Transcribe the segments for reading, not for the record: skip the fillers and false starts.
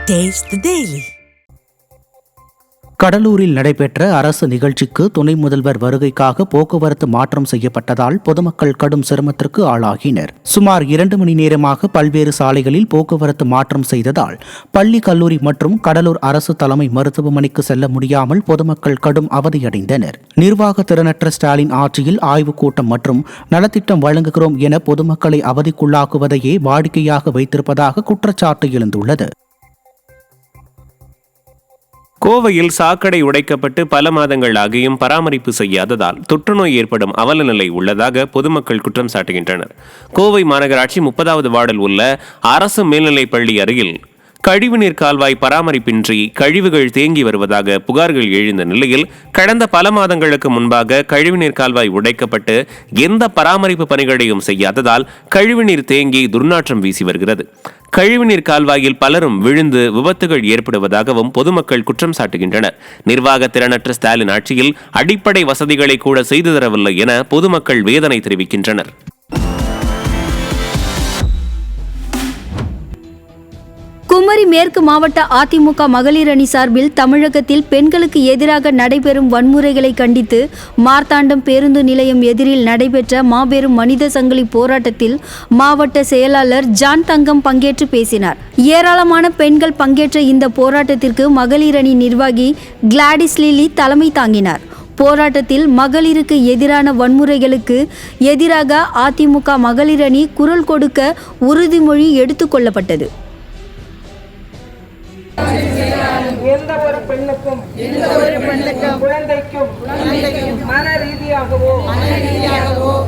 Taste the Daily. கடலூரில் நடைபெற்ற அரசு நிகழ்ச்சிக்கு துணை முதல்வர் வருகைக்காக போக்குவரத்து மாற்றம் செய்யப்பட்டதால் பொதுமக்கள் கடும் சிரமத்திற்கு ஆளாகினர். சுமார் 2 மணி நேரமாக பல்வேறு சாலைகளில் போக்குவரத்து மாற்றம் செய்ததால் பள்ளி, கல்லூரி மற்றும் கடலூர் அரசு தலைமை மருத்துவமனைக்கு செல்ல முடியாமல் பொதுமக்கள் கடும் அவதியடைந்தனர். நிர்வாக திறனற்ற ஸ்டாலின் ஆட்சியில் ஆய்வுக் கூட்டம் மற்றும் நலத்திட்டம் வழங்குகிறோம் என பொதுமக்களை அவதிக்குள்ளாக்குவதையே வாடிக்கையாக வைத்திருப்பதாக குற்றச்சாட்டு எழுந்துள்ளது. கோவையில் சாக்கடை உடைக்கப்பட்டு பல மாதங்கள் ஆகியும் பராமரிப்பு செய்யாததால் தொற்றுநோய் ஏற்படும் அவல நிலை உள்ளதாக பொதுமக்கள் குற்றம் சாட்டுகின்றனர். கோவை மாநகராட்சி 30வது வார்டில் உள்ள அரசு மேல்நிலைப் பள்ளி அருகில் கழிவுநீர் கால்வாய் பராமரிப்பின்றி கழிவுகள் தேங்கி வருவதாக புகார்கள் எழுந்த நிலையில் கடந்த பல மாதங்களுக்கு முன்பாக கழிவுநீர் கால்வாய் உடைக்கப்பட்டு எந்த பராமரிப்பு பணிகளையும் செய்யாததால் கழிவுநீர் தேங்கி துர்நாற்றம் வீசி வருகிறது. கழிவுநீர் கால்வாயில் பலரும் விழுந்து விபத்துகள் ஏற்படுவதாகவும் பொதுமக்கள் குற்றம் சாட்டுகின்றனர். நிர்வாக திறனற்ற ஸ்டாலின் ஆட்சியில் அடிப்படை வசதிகளை கூட செய்து தரவில்லை என பொதுமக்கள் வேதனை தெரிவிக்கின்றனர். குமரி மேற்கு மாவட்ட அதிமுக மகளிர் அணி சார்பில் தமிழகத்தில் பெண்களுக்கு எதிராக நடைபெறும் வன்முறைகளை கண்டித்து மார்த்தாண்டம் பேருந்து நிலையம் எதிரில் நடைபெற்ற மாபெரும் மனித சங்கிலி போராட்டத்தில் மாவட்ட செயலாளர் ஜான் தங்கம் பங்கேற்று பேசினார். ஏராளமான பெண்கள் பங்கேற்ற இந்த போராட்டத்திற்கு மகளிர் அணி நிர்வாகி கிளாடிஸ் லிலி தலைமை தாங்கினார். போராட்டத்தில் மகளிருக்கு எதிரான வன்முறைகளுக்கு எதிராக அதிமுக மகளிர் அணி குரல் கொடுக்க உறுதிமொழி எடுத்துக் கொள்ளப்பட்டது. எந்த ஒரு பெண்ணுக்கும் குழந்தைக்கும் மன ரீதியாகவோ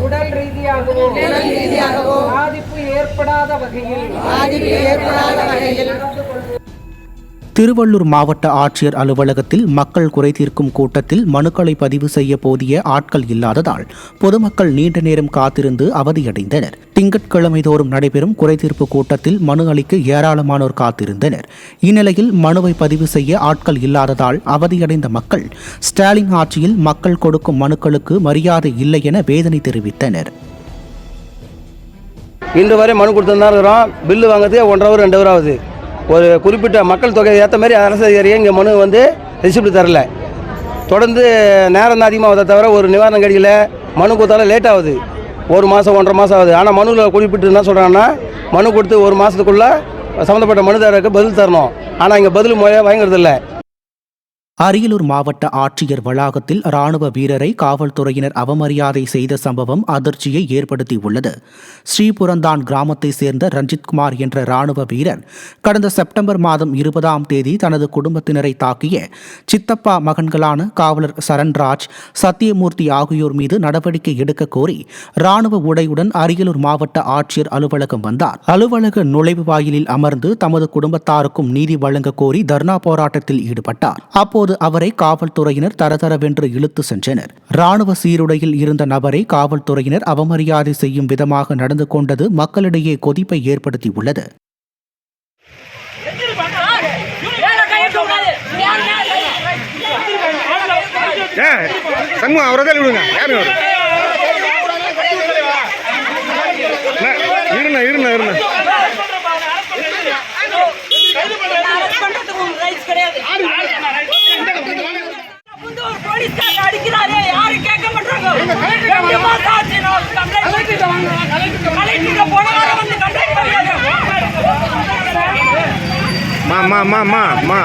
உடல் ரீதியாகவோ பாதிப்பு ஏற்படாத வகையில் திருவள்ளூர் மாவட்ட ஆட்சியர் அலுவலகத்தில் மக்கள் குறை தீர்க்கும் கூட்டத்தில் மனுக்களை பதிவு செய்ய போதிய ஆட்கள் இல்லாததால் பொதுமக்கள் நீண்ட நேரம் காத்திருந்து அவதியடைந்தனர். திங்கட்கிழமை தோறும் நடைபெறும் குறைதீர்ப்பு கூட்டத்தில் மனு அளிக்க ஏராளமானோர் காத்திருந்தனர். இந்நிலையில் மனுவை பதிவு செய்ய ஆட்கள் இல்லாததால் அவதியடைந்த மக்கள் ஸ்டாலின் ஆட்சியில் மக்கள் கொடுக்கும் மனுக்களுக்கு மரியாதை இல்லை என வேதனை தெரிவித்தனர். இன்று வரை மனு கொடுத்துதான் இருக்கிறோம். பில்லு வாங்குறதுக்கு 1 ஹவர் 2 ஹவர் ஆகுது. ஒரு குறிப்பிட்ட மக்கள் தொகையை ஏற்ற மாதிரி அரசு அதிகாரியை இங்கே மனு ரிசிப்ட் தரல. தொடர்ந்து நேரம் தான் அதிகமாகுதை தவிர ஒரு நிவாரணம் கிடைக்கல. மனு கொடுத்தாலும் லேட் ஆகுது. 1 மாதம் 1.5 மாதம் ஆகுது. ஆனால் மனுவில் குறிப்பிட்டு என்ன சொல்கிறாங்கன்னா, மனு கொடுத்து 1 மாதத்துக்குள்ளே சம்மந்தப்பட்ட மனுதாரருக்கு பதில் தரணும். ஆனால் இங்கே பதில் முறையாக வாங்கிறதில்ல. அரியலூர் மாவட்ட ஆட்சியர் வளாகத்தில் ராணுவ வீரரை காவல்துறையினர் அவமரியாதை செய்த சம்பவம் அதிர்ச்சியை ஏற்படுத்தியுள்ளது. ஸ்ரீபுரந்தான் கிராமத்தை சேர்ந்த ரஞ்சித்குமார் என்ற ராணுவ வீரர் கடந்த செப்டம்பர் மாதம் 20ஆம் தேதி தனது குடும்பத்தினரை தாக்கிய சித்தப்பா மகன்களான காவலர் சரண்ராஜ், சத்தியமூர்த்தி ஆகியோர் மீது நடவடிக்கை எடுக்க கோரி ராணுவ உடையுடன் அரியலூர் மாவட்ட ஆட்சியர் அலுவலகம் வந்தார். அலுவலக நுழைவு வாயிலில் அமர்ந்து தமது குடும்பத்தாருக்கும் நீதி வழங்க கோரி தர்ணா போராட்டத்தில் ஈடுபட்டார். அப்போது அவரை காவல்துறையினர் தரதரவென்று இழுத்து சென்றனர். ராணுவ சீருடையில் இருந்த நபரை காவல்துறையினர் அவமரியாதை செய்யும் விதமாக நடந்து கொண்டது மக்களிடையே கொதிப்பை ஏற்படுத்தியுள்ளது. மா